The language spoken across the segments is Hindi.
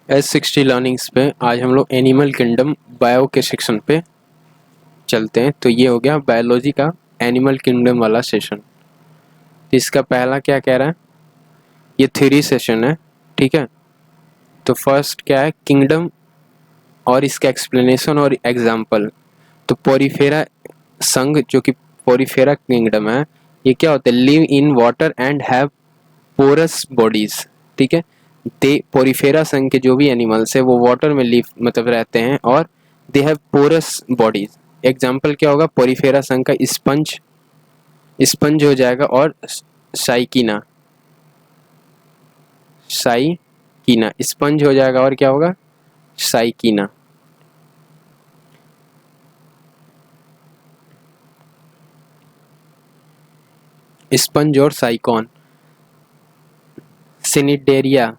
S60 लर्निंग्स पे आज हम लोग एनिमल किंगडम बायो के सेक्शन पे चलते हैं। तो ये हो गया बायोलॉजी का एनिमल किंगडम वाला सेशन। तो इसका पहला क्या कह रहा है, ये थ्योरी सेशन है, ठीक है। तो फर्स्ट क्या है, किंगडम और इसका एक्सप्लेनेशन और एग्जाम्पल। तो पोरीफेरा संघ जो कि पोरीफेरा किंगडम है, ये क्या होता है, live in water and have porous bodies, ठीक है। दे पोरीफेरा संघ के जो भी एनिमल्स है वो वाटर में लिव मतलब रहते हैं और they have porous bodies. Example क्या होगा, पोरीफेरा संघ का स्पंज, स्पंज हो जाएगा, और साइकिना, साइकिना स्पंज हो जाएगा, और क्या होगा, साइकिना। स्पंज और साइकॉन। सिनिडेरिया,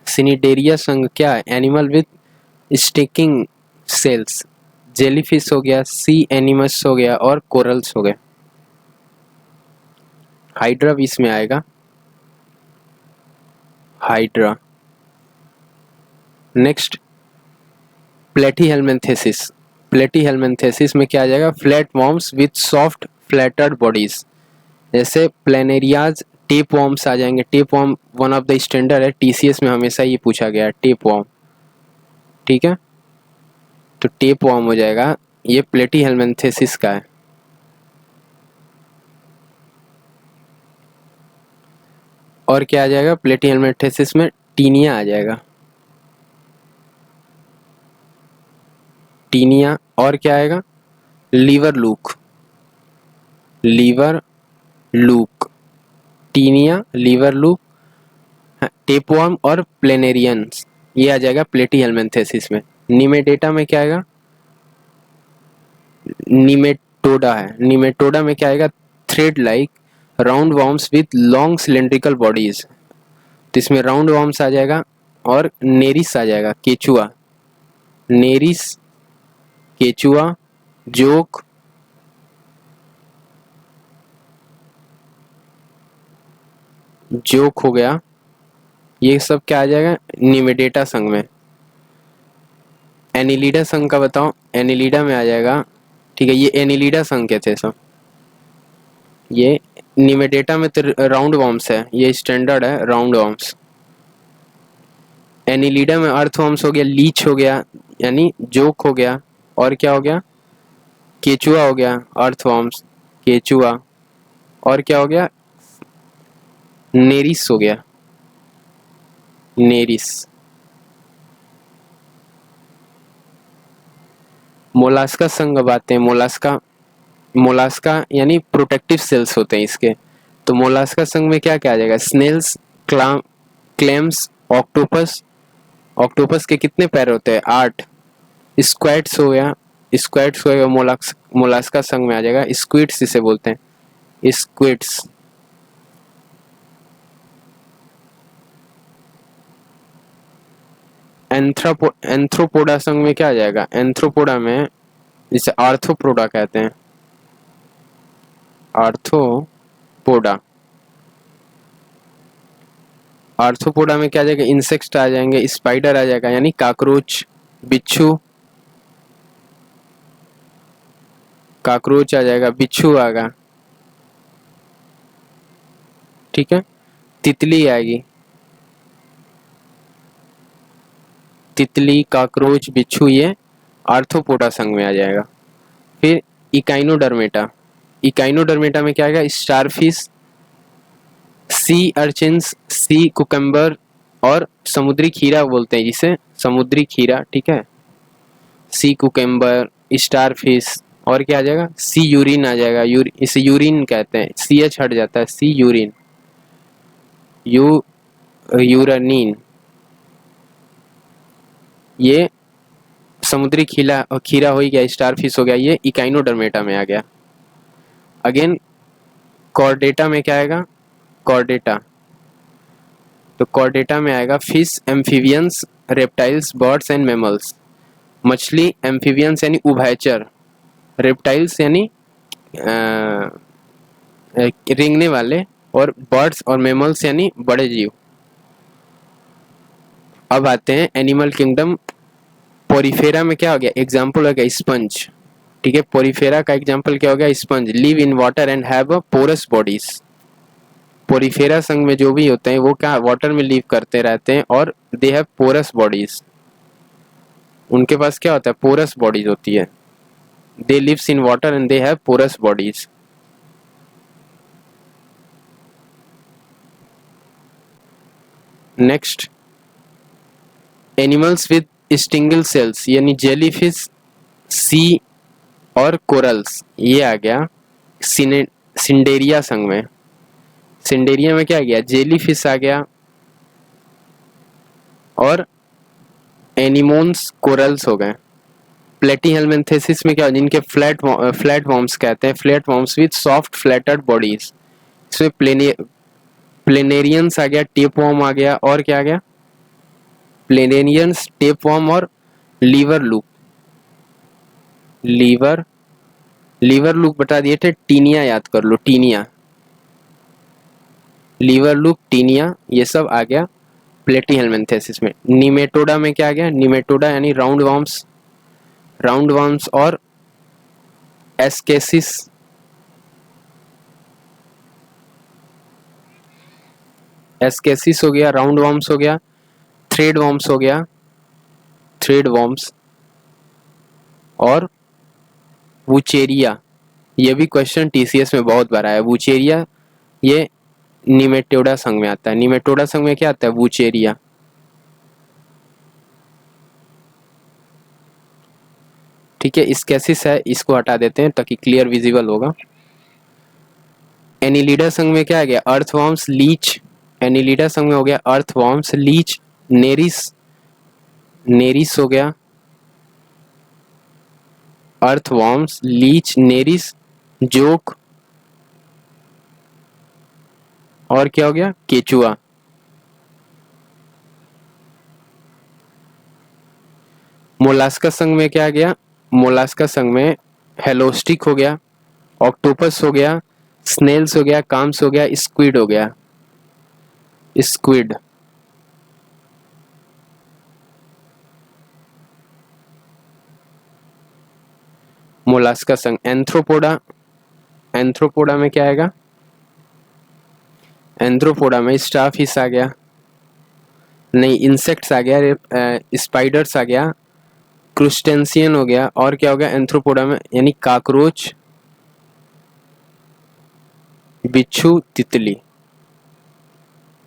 सिनिडेरिया संघ क्या है, animal with sticking cells. Jellyfish हो गया, सी एनिमल्स हो गया, और कोरल्स हो गए। हाइड्रा भी इसमें आएगा, हाइड्रा। नेक्स्ट प्लेटीहेल्मिन्थेसिस। प्लेटीहेल्मिन्थेसिस में क्या आ जाएगा, flat worms with soft flattered bodies. जैसे प्लेनेरियाज, टेप वॉर्म्स आ जाएंगे। Tape warm one of the standard है, टीसीएस में हमेशा ये पूछा गया है, टेप वॉर्म, ठीक है। तो टेप वॉर्म हो जाएगा, ये प्लेटीहेल्मिन्थेसिस का है। और क्या आ जाएगा प्लेटीहेल्मिन्थेसिस में, टीनिया आ जाएगा, टीनिया। और क्या आएगा, liver fluke, liver fluke, Taenia, liver fluke, tapeworm और प्लेनेरियंस, ये आ जाएगा प्लेटीहेल्मिन्थेसिस में। निमेटेटा में क्या आएगा, निमेटोडा है, निमेटोडा में क्या आएगा, thread like round worms with long cylindrical bodies. तो इसमें राउंड वॉर्म्स आ जाएगा, और नेरिस आ जाएगा, केचुआ, नेरिस, केचुआ, जोक, जोक हो गया। ये सब क्या आ जाएगा, निमेडेटा संघ में। एनिलीडा संघ का बताओ, एनिलीडा में आ जाएगा, ठीक है। ये एनिलीडा संघ के थे सब। ये निमेडेटा में तो राउंड वॉर्म्स है, ये स्टैंडर्ड है राउंड वॉर्म्स। एनिलीडा में अर्थ वॉर्म्स हो गया, लीच हो गया यानी जोक हो गया, और क्या हो गया, केचुआ हो गया, अर्थ वॉर्म्स, केचुआ। और क्या हो गया, नेरिस हो गया, नेरिस। मोलास्का संघ अब आते हैं, मोलास्का, मोलास्का यानी प्रोटेक्टिव सेल्स होते हैं इसके। तो मोलास्का संघ में क्या क्या आ जाएगा, स्नेल्स, क्लैम्स, ऑक्टोपस। ऑक्टोपस के कितने पैर होते हैं, 8। स्क्वैड्स हो गया, स्क्वैड्स हो गया, मोलास्का संघ में आ जाएगा। स्क्विड्स इसे बोलते हैं, स्क्विड्स। एंथ्रोपोडा संघ में क्या आ जाएगा, एंथ्रोपोडा में जिसे आर्थ्रोपोडा कहते हैं, आर्थ्रोपोडा। आर्थ्रोपोडा में क्या आ जाएगा, इंसेक्ट आ जाएंगे, स्पाइडर आ जाएगा यानी काकरोच, बिच्छू, काकरोच आ जाएगा, बिच्छू आएगा, ठीक है। तितली आएगी, तितली, काकरोच, बिच्छू, ये आर्थ्रोपोडा संघ में आ जाएगा। फिर इकाइनोडर्मेटा, इकाइनोडर्मेटा में क्या आएगा, स्टारफिश, सी अर्चिन्स, सी कुकम्बर, और समुद्री खीरा बोलते हैं जिसे, समुद्री खीरा, ठीक है। सी कुकम्बर, स्टारफिश, और क्या आ जाएगा, सी यूरिन आ जाएगा, इसे यूरिन कहते हैं, सी एच हट जाता है, सी यूरिन, यूरानीन। ये समुद्री खीरा, खीरा हो गया, स्टारफिश हो गया, ये इकाइनोडर्मेटा में आ गया। अगेन कॉर्डेटा में क्या आएगा, कॉर्डेटा। तो कॉर्डेटा में आएगा fish, amphibians, reptiles, birds and mammals. मछली, एम्फीबियंस यानी उभयचर, रेप्टाइल्स यानी रेंगने वाले, और बर्ड्स और मैमल्स यानी बड़े जीव। अब आते हैं एनिमल किंगडम। पोरीफेरा में क्या हो गया, एग्जाम्पल हो गया स्पंज। ठीक है, पोरीफेरा का एग्जाम्पल क्या हो गया, sponge. Live in water and have a porous bodies. Porifera संघ में जो भी होते हैं वो क्या वाटर में लिव करते रहते हैं और दे हैव पोरस बॉडीज। उनके पास क्या होता है, पोरस बॉडीज होती है। They lives in water and they have porous bodies. Next, animals with stinging cells यानी जेलीफिश, सी और कोरल्स, ये आ गया सिंडेरिया संघ में। सिंडेरिया में क्या आ गया, जेलीफिश आ गया और एनिमोन्स कोरल्स हो गए। प्लेटीहेल्मिन्थेसिस में क्या, जिनके फ्लैट वॉर्म्स कहते हैं, flat worms with soft flattered bodies. इसमें प्लेनेरियंस आ गया, टेप वॉर्म आ गया, और क्या आ गया, प्लेनेरियंस, टेप वॉर्म और लीवर लूप। लीवर लूप बता दिए थे, टीनिया याद कर लो, टीनिया, लीवर लूप, टीनिया, ये सब आ गया प्लेटीहेल्मिन्थेसिस में। निमेटोडा में क्या आ गया, निमेटोडा यानी राउंड वॉर्म्स और एस्केसिस, एस्केसिस हो गया, राउंड वॉर्म्स हो गया, थ्रेड वॉर्म्स हो गया, थ्रेड वॉर्म्स, और वुचेरिया। ये भी क्वेश्चन टीसीएस में बहुत बार आया, वुचेरिया, ये निमेटोडा संघ में आता है। निमेटोडा संघ में क्या आता है, वुचेरिया। ठीक है, स्केसिस है, इसको हटा देते हैं ताकि क्लियर विजिबल होगा। एनिलिडा संघ में क्या आ गया, अर्थवॉर्म्स, लीच। एनिलिडा संघ में हो गया अर्थवॉर्म्स, लीच, नेरिस हो गया, अर्थवॉर्म्स, लीच, नेरिस, जोक, और क्या हो गया, केचुआ। मोलास्का संघ में क्या आ गया, मोलास्का संघ में हेलोस्टिक हो गया, ऑक्टोपस हो गया, स्नेल्स हो गया, काम्स हो गया, स्क्विड हो गया, स्क्विड। मोलास्का संघ। एंथ्रोपोडा में क्या आएगा, एंथ्रोपोडा में स्टारफिश आ गया, नहीं इंसेक्ट्स आ गया, स्पाइडर्स आ गया, क्रूस्टेंसियन हो गया, और क्या हो गया एंथ्रोपोडा में, यानी काकरोच, बिच्छू, तितली।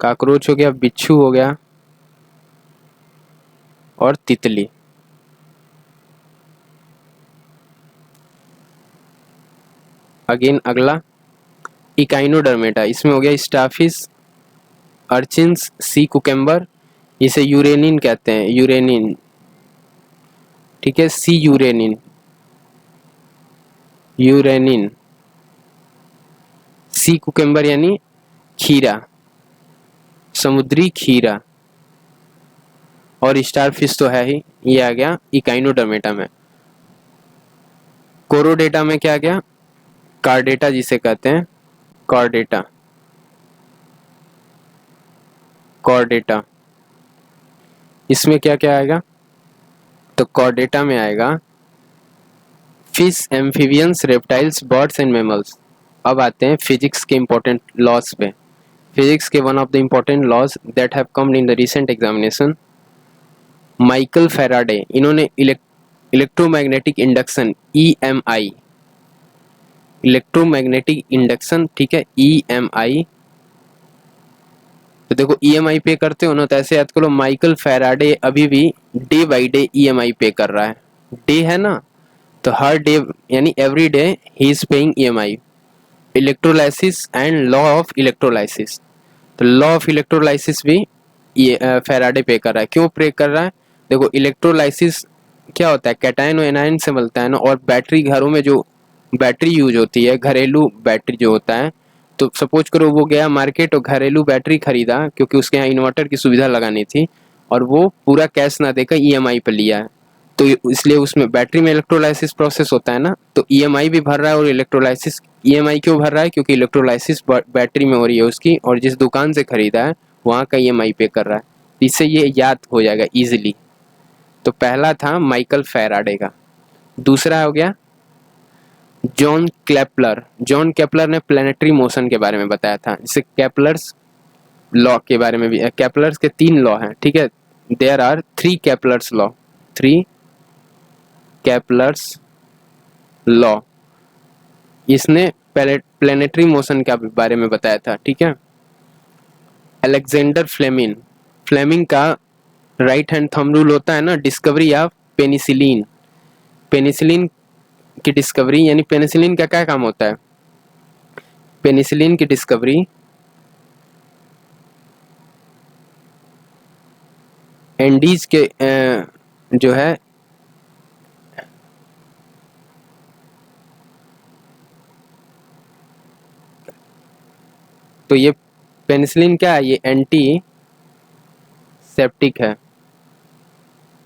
काकरोच हो गया, बिच्छू हो गया, और तितली। अगेन अगला इकाइनोडर्मेटा, इसमें हो गया स्टारफिश, अर्चिन्स, सी कुकेम्बर, इसे यूरेनिन कहते हैं, यूरेनिन। ठीक है, सी यूरेनिन, यूरेनिन, सी कुकेम्बर यानी खीरा, समुद्री खीरा, और स्टारफिश तो है ही, ये आ गया इकाइनोडर्मेटा में। कोरोडेटा में क्या आ गया, कार्डेटा जिसे कहते हैं, कॉर्डेटा, कॉर्डेटा। इसमें क्या क्या आएगा, तो कॉर्डेटा में आएगा fish, amphibians, reptiles, birds and mammals. अब आते हैं फिजिक्स के इंपॉर्टेंट लॉज पे। फिजिक्स के one of the important laws that have comed in the recent examination, Michael Faraday, इन्होंने electromagnetic induction, EMI, electromagnetic induction, ठीक है, EMI। तो देखो EMI पे करते हो ना, तो ऐसे याद करो, माइकल फेराडे अभी भी डे बाई डे EMI पे कर रहा है। डे है ना, तो हर डे यानी every day he is paying EMI। Electrolysis and law of electrolysis, तो लॉ ऑफ इलेक्ट्रोलाइसिस भी ये फेराडे पे कर रहा है। क्यों पे कर रहा है, देखो इलेक्ट्रोलाइसिस क्या होता है, कैटायन और एनायन से मिलता है ना, और बैटरी, घरों में जो बैटरी यूज होती है, घरेलू बैटरी जो होता है, तो सपोज करो वो गया मार्केट और घरेलू बैटरी खरीदा, क्योंकि उसके यहाँ इन्वर्टर की सुविधा लगानी थी, और वो पूरा कैश ना देकर EMI पे लिया है, तो इसलिए उसमें बैटरी में इलेक्ट्रोलाइसिस प्रोसेस होता है ना, तो EMI भी भर रहा है। और इलेक्ट्रोलाइसिस EMI क्यों भर रहा है, क्योंकि इलेक्ट्रोलाइसिस बैटरी में हो रही है उसकी, और जिस दुकान से खरीदा है वहाँ का EMI पे कर रहा है। इससे ये याद हो जाएगा इजीली। तो पहला था माइकल फैराडे का, दूसरा हो गया जॉन केपलर। जॉन केपलर ने प्लेनेटरी मोशन के बारे में बताया था, जिसे केपलर्स लॉ के बारे में भी, केपलर्स के 3 लॉ हैं, ठीक है। There are 3 Kepler's law, 3 Kepler's law. इसने प्लेनेटरी मोशन के बारे में बताया था, ठीक है। अलेक्जेंडर फ्लेमिंग, फ्लेमिंग का राइट हैंड थंब रूल होता है ना, डिस्कवरी ऑफ पेनिसिलिन। पेनिसिलिन की डिस्कवरी, यानी पेनिसिलिन का क्या काम होता है? पेनिसिलिन की डिस्कवरी एंडीज के जो है तो ये पेनिसिलिन क्या है? ये एंटी सेप्टिक है।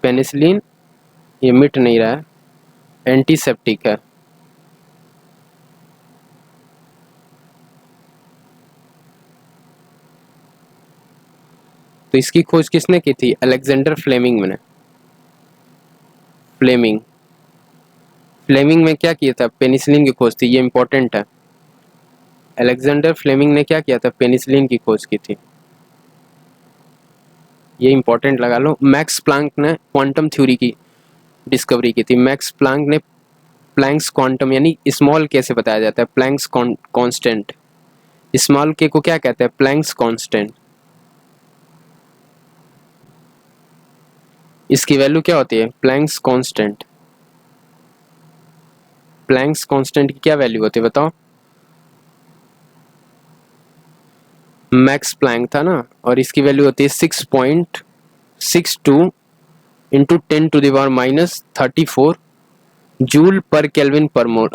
पेनिसिलिन ये मिट नहीं रहा है, एंटीसेप्टिक है। तो इसकी खोज किसने की थी? अलेक्जेंडर फ्लेमिंग ने। फ्लेमिंग फ्लेमिंग में क्या किया था? पेनिसिलिन की खोज थी, ये इंपॉर्टेंट है। अलेक्जेंडर फ्लेमिंग ने क्या किया था? पेनिसिलिन की खोज की थी, ये इंपॉर्टेंट लगा लो। मैक्स प्लांक ने क्वांटम थ्योरी की डिस्कवरी की थी। मैक्स प्लांक ने प्लैंक्स क्वांटम, यानी स्मॉल के से बताया जाता है, प्लैंक्स कांस्टेंट। स्मॉल के को क्या कहते हैं? Planck's constant. इसकी वैल्यू क्या होती है? Planck's constant. प्लैंक्स कांस्टेंट की क्या वैल्यू होती है बताओ? मैक्स प्लैंक था ना, और इसकी वैल्यू होती है 6.62 इंटू 10⁻⁻34 जूल पर केल्विन पर मोल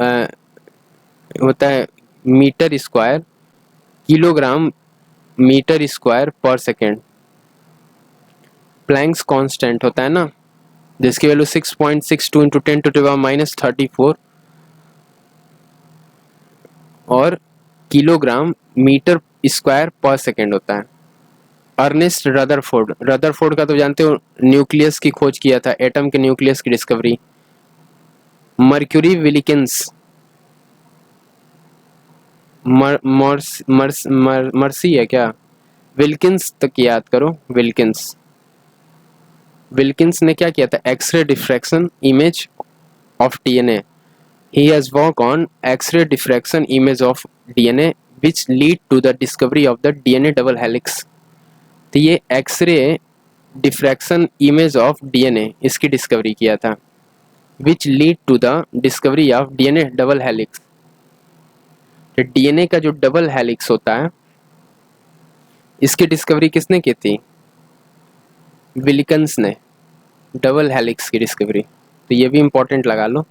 होता है, metre square, kilogram metre square पर सेकेंड। प्लैंक्स कांस्टेंट होता है ना, जिसकी वैल्यू 6.62 इंटू 10⁻⁻34 और किलोग्राम मीटर स्क्वायर पर सेकेंड होता है। अर्नेस्ट रदरफोर्ड, रदरफोर्ड का तो जानते हो, न्यूक्लियस की खोज किया था, एटम के न्यूक्लियस की डिस्कवरी। मर्क्यूरी विलिकिंस, मर्सी है क्या? विल्किंस तक याद करो, विल्किंस। विल्किंस ने क्या किया था? X ray diffraction image of DNA. He has work on X ray diffraction image of DNA which lead to the discovery of the DNA double helix. तो ये X ray diffraction image of DNA, इसकी डिस्कवरी किया था, which lead to the discovery of DNA double helix. तो डीएनए का जो डबल हेलिक्स होता है, इसकी डिस्कवरी किसने की थी? विलिकन्स ने, डबल हेलिक्स की डिस्कवरी। तो ये भी इंपॉर्टेंट लगा लो।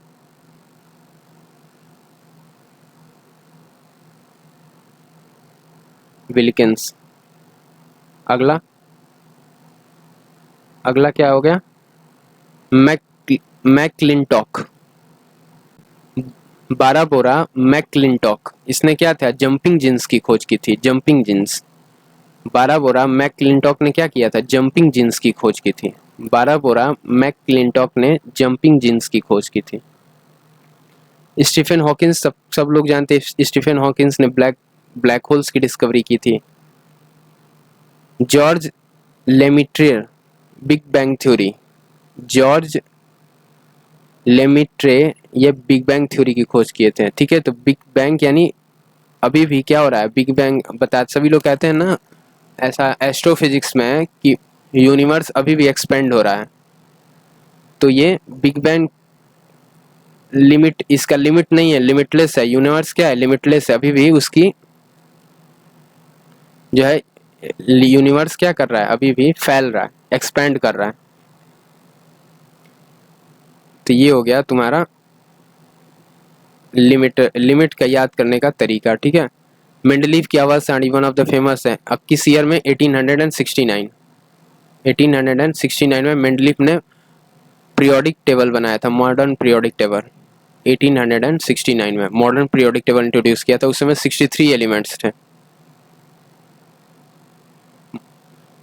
विलिकन्स। अगला अगला क्या हो गया? मैकक्लिंटॉक, बाराबोरा मैकक्लिंटॉक। इसने क्या था? जंपिंग जिन्स की खोज की थी, जंपिंग जिन्स। बाराबोरा मैकक्लिंटॉक ने क्या किया था? जंपिंग जिन्स की खोज की थी। बाराबोरा मैकक्लिंटॉक ने जंपिंग जिन्स की खोज की थी। स्टीफन हॉकिंस, सब लोग जानते हैं, स्टीफन हॉकिंस ने ब्लैक होल्स की डिस्कवरी की थी। George Lemaitre, big bang theory. George Lemaitre ये बिग बैंग थ्योरी की खोज किए थे, ठीक है। तो बिग बैंग यानी अभी भी क्या हो रहा है? बिग बैंग बता, सभी लोग कहते हैं ना, ऐसा एस्ट्रोफिजिक्स में है कि यूनिवर्स अभी भी एक्सपेंड हो रहा है। तो ये बिग बैंग लिमिट, इसका लिमिट नहीं है, लिमिटलेस है। यूनिवर्स क्या है? लिमिटलेस है, अभी भी उसकी जो है, यूनिवर्स क्या कर रहा है? अभी भी फैल रहा है, एक्सपेंड कर रहा है। तो ये हो गया तुम्हारा लिमिट का याद करने का तरीका, ठीक है। मेंडलीव की आवाज सारणी वन ऑफ द फेमस है। अब किस ईयर में? 1869। 1869 में मेंडलीव ने पीरियोडिक टेबल बनाया था, मॉडर्न पीरियोडिक टेबल। 1869 में मॉडर्न पीरियोडिक टेबल इंट्रोड्यूस किया था। उस समय 63 एलिमेंट्स थे।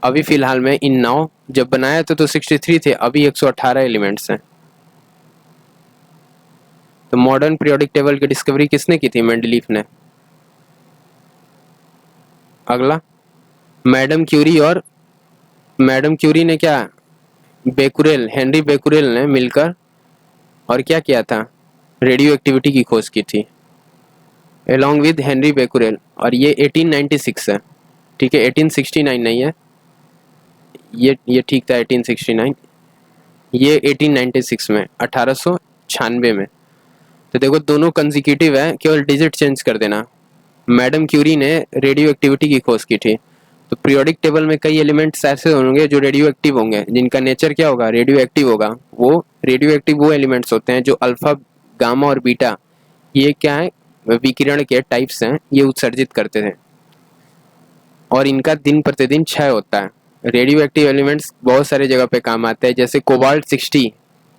अभी फिलहाल में इन नाउ जब बनाया था तो 63 थे, अभी 118 एलिमेंट्स हैं। तो मॉडर्न पीरियोडिक टेबल की डिस्कवरी किसने की थी? मेंडलीफ ने। अगला, मैडम क्यूरी और मैडम क्यूरी ने क्या, बेकुरेल, हेनरी बेकुरेल ने मिलकर और क्या किया था? रेडियो एक्टिविटी की खोज की थी along with हेनरी बेकुरेल, और ये 1896 है, ठीक है, 1869 नहीं है, ये ठीक था 1869, ये 1896 में, 1896 में। तो देखो दोनों कंसेक्यूटिव है, केवल डिजिट चेंज कर देना। मैडम क्यूरी ने रेडियो एक्टिविटी की खोज की थी। तो पीरियोडिक टेबल में कई एलिमेंट्स ऐसे होंगे जो रेडियो एक्टिव होंगे, जिनका नेचर क्या होगा? रेडियो एक्टिव होगा। वो रेडियो एक्टिव वो एलिमेंट्स होते हैं जो अल्फा, गामा और बीटा, ये क्या है, विकिरण के टाइप्स हैं, ये उत्सर्जित करते थे और इनका दिन प्रतिदिन क्षय होता है। रेडियो एक्टिव एलिमेंट्स बहुत सारे जगह पे काम आते हैं, जैसे कोबाल्ट 60,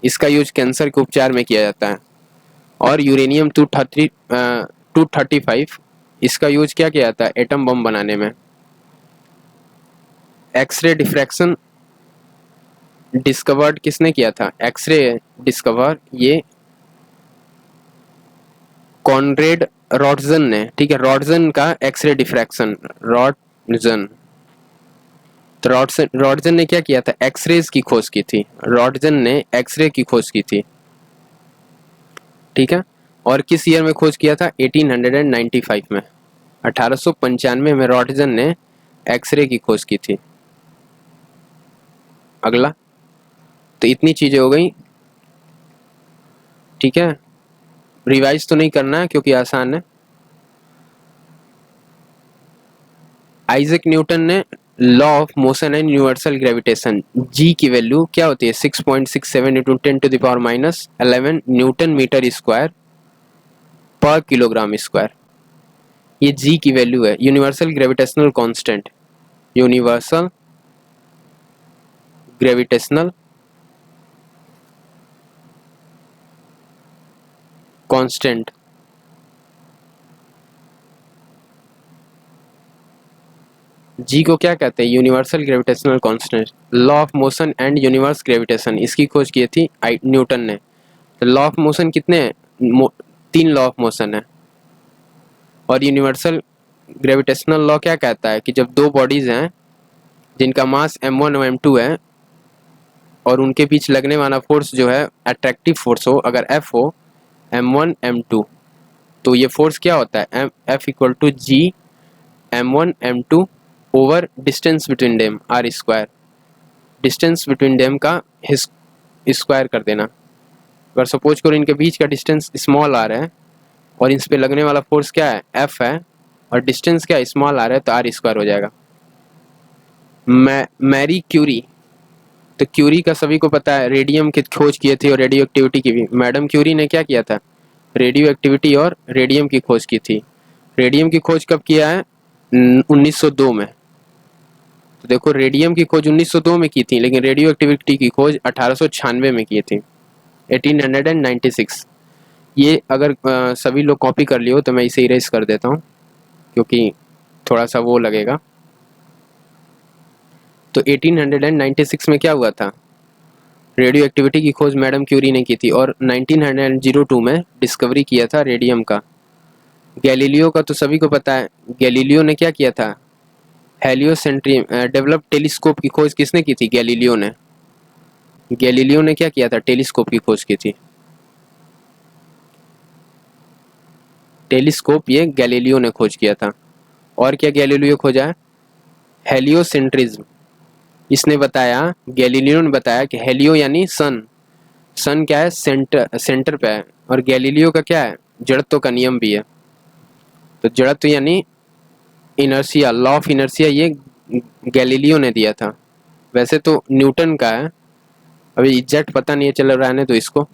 इसका यूज कैंसर के उपचार में किया जाता है। और यूरेनियम 235, इसका यूज क्या किया जाता है? एटम बम बनाने में। एक्सरे डिफ्रैक्शन डिस्कवर्ड किसने किया था? एक्सरे डिस्कवर ये कॉनरेड रॉटजन ने, ठीक है, रॉटजन का एक्सरे डिफ्रैक्शन, रॉटजन। तो रॉटजन ने क्या किया था? एक्सरेज की खोज की थी। रॉटजन ने एक्सरे की खोज की थी, ठीक है। और किस ईयर में खोज किया था? 1895 में, 1895 में रॉटजन ने एक्सरे की खोज की थी। अगला, तो इतनी चीजें हो गई, ठीक है, रिवाइज तो नहीं करना है क्योंकि आसान है। आइजैक न्यूटन ने law of motion and universal gravitation, G की वैल्यू क्या होती है? 6.67 इंटू 10⁻11 न्यूटन मीटर स्क्वायर पर किलोग्राम स्क्वायर, ये जी की वैल्यू है। Universal gravitational constant, universal gravitational constant, G को क्या कहते हैं? Universal gravitational constant. Law of motion and universe gravitation, इसकी खोज की थी न्यूटन ने। तो लॉ ऑफ मोशन कितने हैं? 3 लॉ ऑफ मोशन है। और यूनिवर्सल ग्रेविटेशनल लॉ क्या कहता है कि जब दो बॉडीज हैं जिनका मास m1 और m2 है और उनके बीच लगने वाला फोर्स जो है अट्रैक्टिव फोर्स हो, अगर F हो, m1 m2, तो ये फोर्स क्या होता है? F equal to G m1 m2 over distance between them, r square. Distance between them का स्क्वायर कर देना। अगर सपोज करो इनके बीच का डिस्टेंस स्मॉल आ रहा है और इस पे लगने वाला फोर्स क्या है? F है, और डिस्टेंस क्या स्मॉल आ रहा है, तो आर स्क्वायर हो जाएगा। मैरी क्यूरी, तो क्यूरी का सभी को पता है, रेडियम की खोज किए थे और रेडियो एक्टिविटी की भी। मैडम क्यूरी ने क्या किया था? रेडियो एक्टिविटी और रेडियम की खोज की थी। रेडियम की खोज कब किया है? 1902 में। तो देखो रेडियम की खोज 1902 में की थी, लेकिन रेडियो एक्टिविटी की खोज 1896 में की थी, 1896। ये अगर सभी लोग कॉपी कर लियो तो मैं इसे इरेज कर देता हूँ क्योंकि थोड़ा सा वो लगेगा। तो 1896 में क्या हुआ था? रेडियो एक्टिविटी की खोज मैडम क्यूरी ने की थी और 1902 में डिस्कवरी किया था रेडियम का। गैलीलियो का तो सभी को पता है, गैलीलियो ने क्या किया था? हेलियोसेंट्रियम डेवलप टेलीस्कोप की खोज किसने की थी? गैलीलियो ने। गैलीलियो ने क्या किया था? टेलीस्कोप की खोज की थी। टेलीस्कोप ये गैलीलियो ने खोज किया था। और क्या गैलीलियो खोजा है? हेलियोसेंट्रिज्म। इसने बताया, गैलीलियो ने बताया कि हेलियो यानी सन, सन क्या है? सेंटर पे है। और गैलीलियो का क्या है? जड़त्व का नियम भी है। तो जड़त्व यानी इनर्शिया, लॉ ऑफ इनर्शिया, ये गैलीलियो ने दिया था। वैसे तो न्यूटन का है, अभी एग्जैक्ट पता नहीं है, चल रहा है तो इसको।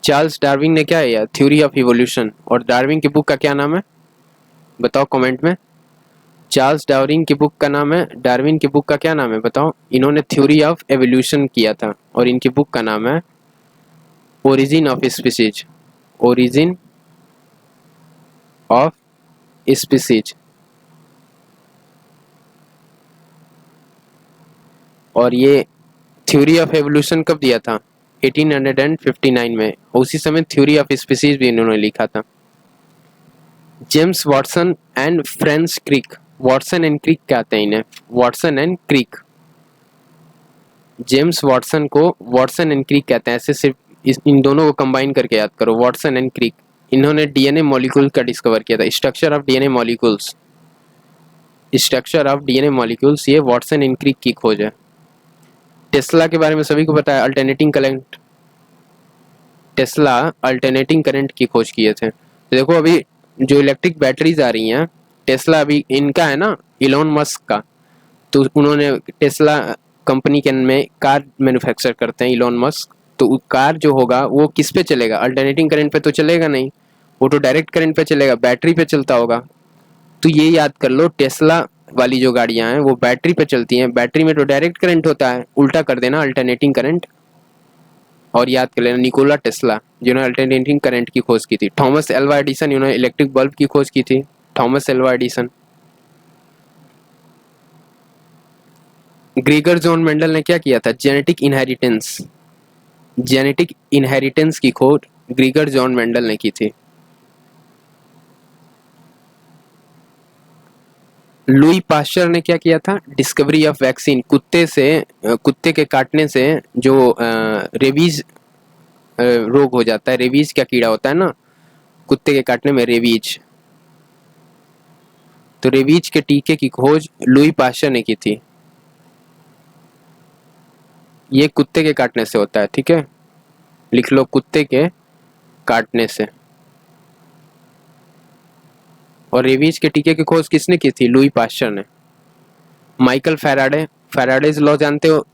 चार्ल्स डार्विन ने क्या है? Theory of evolution. और डार्विन की बुक का क्या नाम है? बताओ कमेंट में। चार्ल्स डार्विन की बुक का नाम है, डार्विन की बुक का क्या नाम है बताओ। इन्होंने थ्योरी ऑफ एवोल्यूशन किया था और इनकी बुक का नाम है origin of species, origin of species. और ये थ्योरी ऑफ एवोल्यूशन कब दिया था? 1859 में। उसी समय थ्योरी ऑफ स्पीसीज भी इन्होंने लिखा था। James Watson and French Crick, Watson and Crick कहते हैं इन्हें, Watson and Crick. James Watson को वॉटसन एंड क्रिक कहते हैं, ऐसे सिर्फ इन दोनों को कंबाइन करके याद करो, वॉटसन एंड क्रिक। इन्होंने डीएनए मॉलिक्यूल का डिस्कवर किया था, structure of DNA molecules, structure of DNA molecules, ये वॉटसन एंड क्रिक की खोज है। टेस्ला के बारे में सभी को पता है, alternating current, Tesla alternating current की खोज किए थे। तो देखो अभी जो इलेक्ट्रिक बैटरीज आ रही हैं, टेस्ला अभी इनका है ना, इलॉन मस्क का, तो उन्होंने टेस्ला कंपनी के में कार मैन्युफैक्चर करते हैं इलॉन मस्क। तो कार जो होगा वो किस पे चलेगा? अल्टरनेटिंग करंट पे तो चलेगा नहीं, वो तो डायरेक्ट करंट पे चलेगा, बैटरी पे चलता होगा। तो ये याद कर लो, टेस्ला वाली जो गाड़ियां हैं वो बैटरी पे चलती हैं, बैटरी में तो डायरेक्ट करंट होता है, उल्टा कर देना अल्टरनेटिंग करंट। और याद कर लेना निकोला टेस्ला जिन्होंने अल्टरनेटिंग करंट की खोज की थी। थॉमस एल्वा एडिसन, इन्होंने इलेक्ट्रिक बल्ब की खोज की थी, Thomas Alva Edison. Gregor John Mendel ने क्या किया था? जेनेटिक इनहेरिटेंस, जेनेटिक इनहेरिटेंस की खोज ग्रेगर जॉन मेंडल ने की थी। लुई पास्चर ने क्या किया था? डिस्कवरी ऑफ वैक्सीन, कुत्ते से, कुत्ते के काटने से जो रेबीज रोग हो जाता है, रेबीज क्या कीड़ा होता है ना, कुत्ते के काटने में रेबीज, तो रेबीज के टीके की खोज लुई पास्चर ने की थी। ये कुत्ते के काटने से होता है, ठीक है, लिख लो, कुत्ते के काटने से। और रेबीज के टीके की खोज किसने की थी? लुई पास्चर ने। माइकल फैराडे, फैराडेज लॉ जानते हो,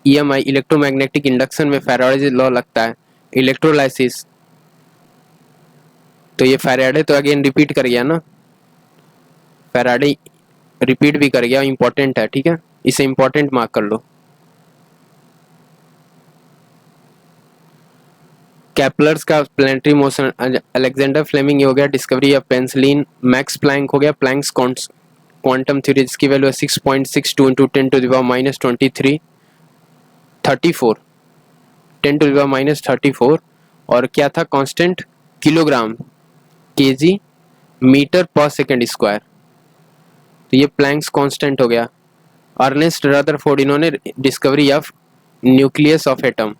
ईएमआई, इलेक्ट्रोमैग्नेटिक इंडक्शन में फैराडेज लॉ लगता है, इलेक्ट्रोलाइसिस। तो ये फैराडे तो अगेन रिपीट कर गया ना, फैराडे रिपीट भी कर गया, इंपॉर्टेंट है, ठीक है, इसे इंपॉर्टेंट मार्क कर लो। कैपलर्स का प्लैनेटरी मोशन, अलेक्जेंडर फ्लेमिंग हो गया, discovery of penicillin, Max Planck हो गया, प्लैंक्स क्वांटम थ्योरी जिसकी वैल्यू है 6.62 इंटू 10⁻⁻23 34 10⁻⁻34। और क्या था constant? Kilogram, KG, metre per second square. तो ये प्लैंक्स कांस्टेंट हो गया। अर्नेस्ट रदरफोर्ड, इन्होंने discovery of nucleus of atom,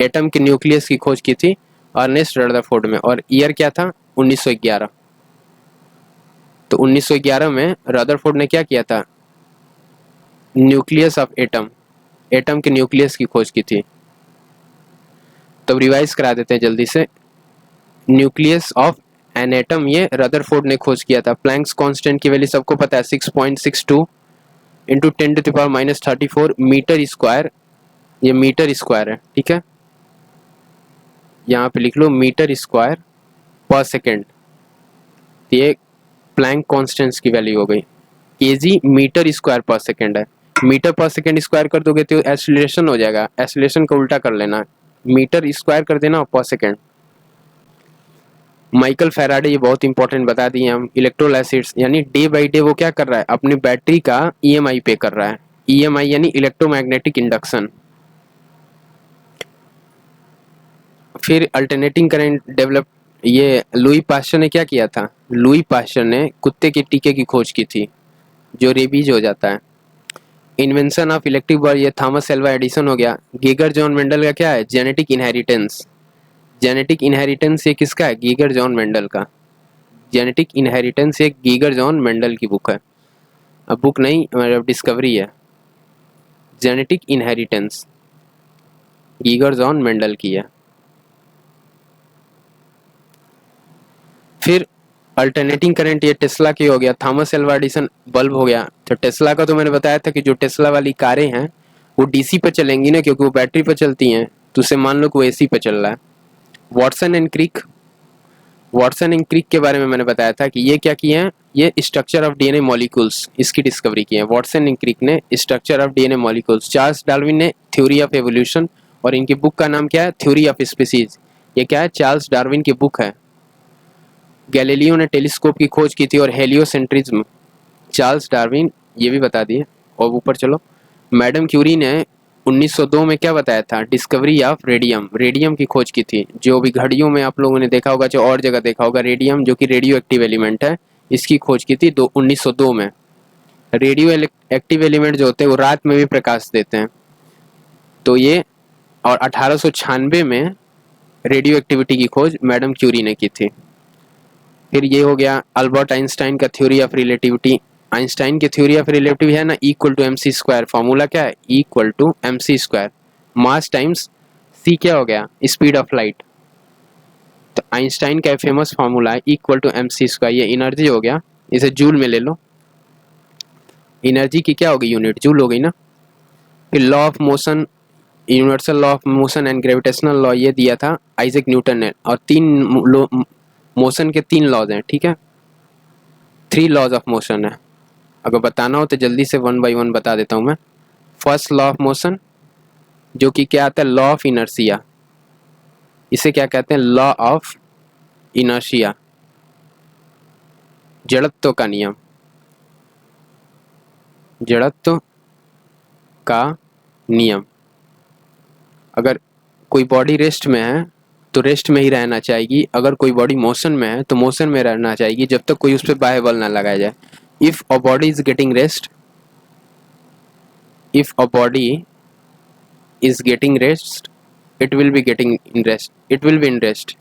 atom के न्यूक्लियस की खोज की थी अर्नेस्ट रदरफोर्ड में। और ईयर क्या था? 1911। तो 1911 में रदरफोर्ड ने क्या किया था? न्यूक्लियस ऑफ एटम, एटम के न्यूक्लियस की खोज की थी। तो रिवाइज करा देते हैं जल्दी से। न्यूक्लियस ऑफ एन एटम ये रदरफोर्ड ने खोज किया था। प्लैंक्स कांस्टेंट की वैल्यू सबको पता है, 6.62 इंटू 10⁻⁻34 मीटर स्क्वायर, ये मीटर स्क्वायर है, ठीक है, यहाँ पे लिख लो मीटर स्क्वायर पर सेकेंड। ये प्लैंक कांस्टेंट की वैल्यू हो गई। केजी मीटर स्क्वायर पर सेकेंड है, मीटर पर सेकेंड स्क्वायर कर दोगे तो एक्सीलरेशन हो जाएगा, एक्सीलरेशन का उल्टा कर लेना, मीटर स्क्वायर कर देना पर सेकेंड। माइकल फैराडे, ये बहुत इंपॉर्टेंट बता दिए हम, इलेक्ट्रोलाइसिस, यानी डे बाई डे वो क्या कर रहा है? अपनी बैटरी का ईएमआई पे कर रहा है। ईएमआई यानी इलेक्ट्रोमैग्नेटिक इंडक्शन। फिर अल्टरनेटिंग करंट डेवलप, ये लुई पास्चर ने क्या किया था? लुई पास्चर ने कुत्ते के टीके की खोज की थी जो रेबीज हो जाता है। इन्वेंशन ऑफ इलेक्ट्रिक बल्ब, ये थॉमस एल्वा एडिसन हो गया। गीगर जॉन मेंडल का क्या है? जेनेटिक इनहेरिटेंस, जेनेटिक इनहेरिटेंस ये किसका है? गीगर जॉन मेंडल का। जेनेटिक इनहेरिटेंस ये गीगर जॉन मेंडल की बुक है, अब बुक नहीं मतलब डिस्कवरी है। Genetic inheritance Geiger John Mendel की है। फिर अल्टरनेटिंग करंट, ये टेस्ला की हो गया। थॉमस एल्वा एडिसन बल्ब हो गया। तो टेस्ला का तो मैंने बताया था कि जो टेस्ला वाली कारें हैं वो डीसी पे चलेंगी ना, क्योंकि वो बैटरी पे चलती हैं, तो उसे मान लो कि वो एसी पे चल रहा है। Watson and Crick, Watson and Crick के बारे में मैंने बताया था कि ये क्या किए हैं? ये स्ट्रक्चर ऑफ डीएनए मॉलिक्यूल्स इसकी डिस्कवरी की है। वॉटसन एंड क्रिक ने structure of DNA molecules. Charles Darwin ने थ्योरी ऑफ एवोल्यूशन, और इनकी बुक का नाम क्या है? Theory of species. ये क्या है? चार्ल्स डार्विन की बुक है। गैलीलियो ने टेलीस्कोप की खोज की थी और हेलियोसेंट्रिज्म, चार्ल्स डार्विन, ये भी बता दिए। और ऊपर चलो, मैडम क्यूरी ने 1902 में क्या बताया था? डिस्कवरी ऑफ रेडियम, रेडियम की खोज की थी। जो भी घड़ियों में आप लोगों ने देखा होगा, जो और जगह देखा होगा, रेडियम जो कि रेडियो एक्टिव एलिमेंट है, इसकी खोज की थी 1902 में। रेडियो एक्टिव एलिमेंट जो होते हैं वो रात में भी प्रकाश देते हैं, तो ये, और 1896 में रेडियो एक्टिविटी की खोज मैडम क्यूरी ने की थी। फिर ये हो गया अल्बर्ट आइंस्टाइन का थ्योरी ऑफ रिलेटिविटी। आइंस्टाइन की थ्योरी ऑफ रिलेटिविटी है ना, equal to MC square. Formula क्या है? Equal to MC square, mass times c क्या हो गया? Speed of light. तो आइंस्टाइन का फेमस फॉर्मूला है इक्वल टू MC स्क्वायर। ये एनर्जी हो गया, इसे जूल में ले लो। एनर्जी की क्या होगी यूनिट? जूल हो गई ना। फिर law of motion, universal law of motion and gravitational law, ये दिया था आइजैक न्यूटन ने। और मोशन के 3 लॉज हैं, ठीक है, 3 लॉज ऑफ मोशन है। अगर बताना हो तो जल्दी से 1 बाय 1 बता देता हूँ मैं। फर्स्ट लॉ ऑफ मोशन, जो कि क्या आता है? Law of inertia. इसे क्या कहते हैं? लॉ ऑफ इनर्शिया, जड़त्व का नियम, जड़त्व का नियम। अगर कोई बॉडी रेस्ट में है तो रेस्ट में ही रहना चाहिए, अगर कोई बॉडी मोशन में है तो मोशन में रहना चाहिए, जब तक कोई उस पर बाह्य बल ना लगाया जाए। If a body is getting rest, if a body is getting rest, it will be getting in rest, it will be in rest.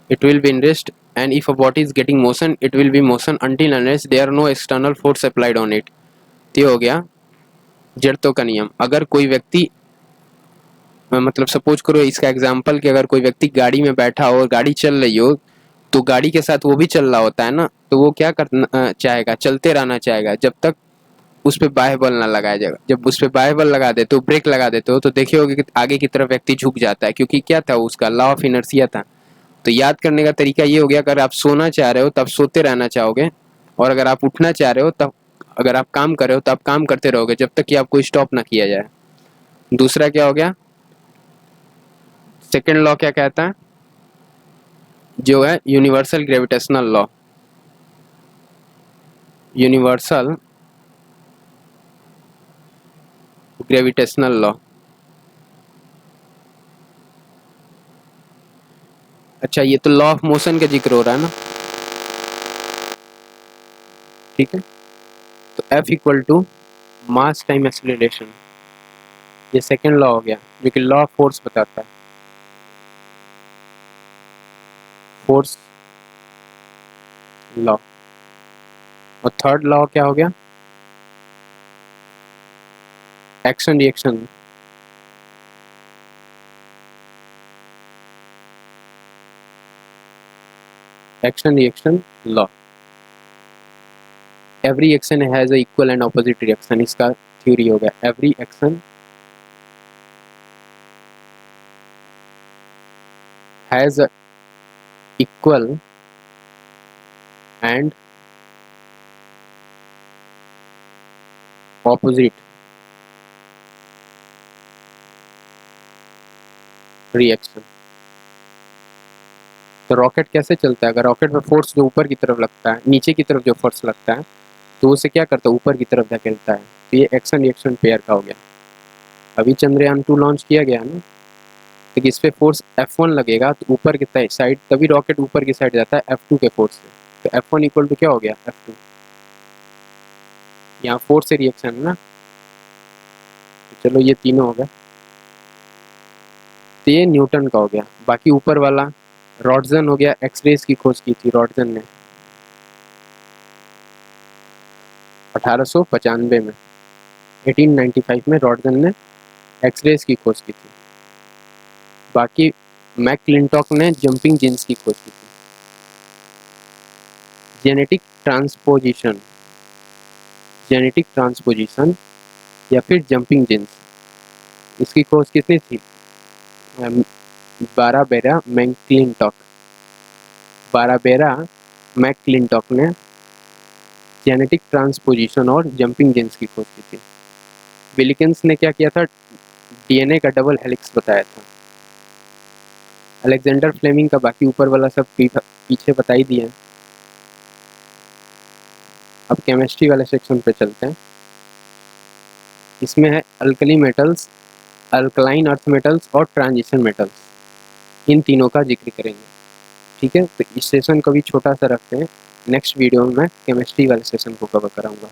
It will be in rest, and if a body is getting motion, it will be motion until unless there are no external force applied on it. तो हो गया जड़त्व का नियम। अगर कोई व्यक्ति, मतलब सपोज करो इसका एग्जांपल कि अगर कोई व्यक्ति गाड़ी में बैठा हो और गाड़ी चल रही हो, तो गाड़ी के साथ वो भी चल रहा होता है ना, तो वो क्या करना चाहेगा? चलते रहना चाहेगा जब तक उस पर बाह्य बल ना लगाया जाएगा। जब उस पर बाह्य बल लगा देते हो, ब्रेक लगा देते हो, तो देखे होगे कि आगे की तरफ व्यक्ति झुक जाता है, क्योंकि क्या था? उसका लॉ ऑफ इनर्शिया था। तो याद करने का तरीका ये हो गया, अगर आप सोना चाह रहे हो तब सोते रहना चाहोगे, और अगर आप उठना चाह रहे हो तब, अगर आप काम कर रहे हो तो आप काम करते रहोगे जब तक कि आपको स्टॉप ना किया जाए। दूसरा क्या हो गया? सेकेंड लॉ क्या कहता है? जो है universal gravitational law. Universal gravitational law. अच्छा, ये तो लॉ ऑफ मोशन का जिक्र हो रहा है ना, ठीक है। तो F equal to mass time acceleration, ये सेकेंड लॉ हो गया, जो कि लॉ ऑफ फोर्स बताता है, फोर्स लॉ। और थर्ड लॉ क्या हो गया? Action reaction, action reaction law. Every action has a equal and opposite reaction, इसका थ्योरी हो गया। Every action has a equal and opposite reaction. तो रॉकेट कैसे चलता है? अगर रॉकेट में फोर्स जो ऊपर की तरफ लगता है, नीचे की तरफ जो फोर्स लगता है, तो उसे क्या करता है? ऊपर की तरफ धकेलता है। तो ये एक्शन रिएक्शन पेयर का हो गया। अभी चंद्रयान 2 लॉन्च किया गया ना, तो इस पे फोर्स F1 लगेगा तो ऊपर की साइड, तभी रॉकेट ऊपर की साइड जाता है F2 के फोर्स से। तो F1 इक्वल टू क्या हो गया? F2। यहाँ फोर्स से रिएक्शन है ना, तो चलो ये तीनों हो गया। तो ये न्यूटन का हो गया। बाकी ऊपर वाला रॉड्सन हो गया, एक्सरेज की खोज की थी रॉड्सन ने 1895 में, 1895 में रॉड्सन ने एक्सरेज की खोज की थी। बाकी मैकक्लिंटॉक ने जंपिंग जीन्स की खोज की थी। जेनेटिक ट्रांसपोजिशन, जेनेटिक ट्रांसपोजिशन या फिर जंपिंग जीन्स, इसकी खोज किसने थी? बाराबेरा मैकक्लिंटॉक, बाराबेरा मैकक्लिंटॉक ने जेनेटिक ट्रांसपोजिशन और जंपिंग जीन्स की खोज की थी। विलिकन्स ने क्या किया था? DNA का डबल हेलिक्स बताया था। अलेक्जेंडर फ्लेमिंग का बाकी ऊपर वाला सब पीछे बता ही दिया। अब केमिस्ट्री वाले सेक्शन पे चलते हैं। इसमें है alkali metals, alkaline earth metals और ट्रांजिशन मेटल्स, इन तीनों का जिक्र करेंगे। ठीक है, तो इस सेशन को भी छोटा सा रखते हैं, नेक्स्ट वीडियो में मैं केमिस्ट्री वाले सेशन को कवर कराऊंगा।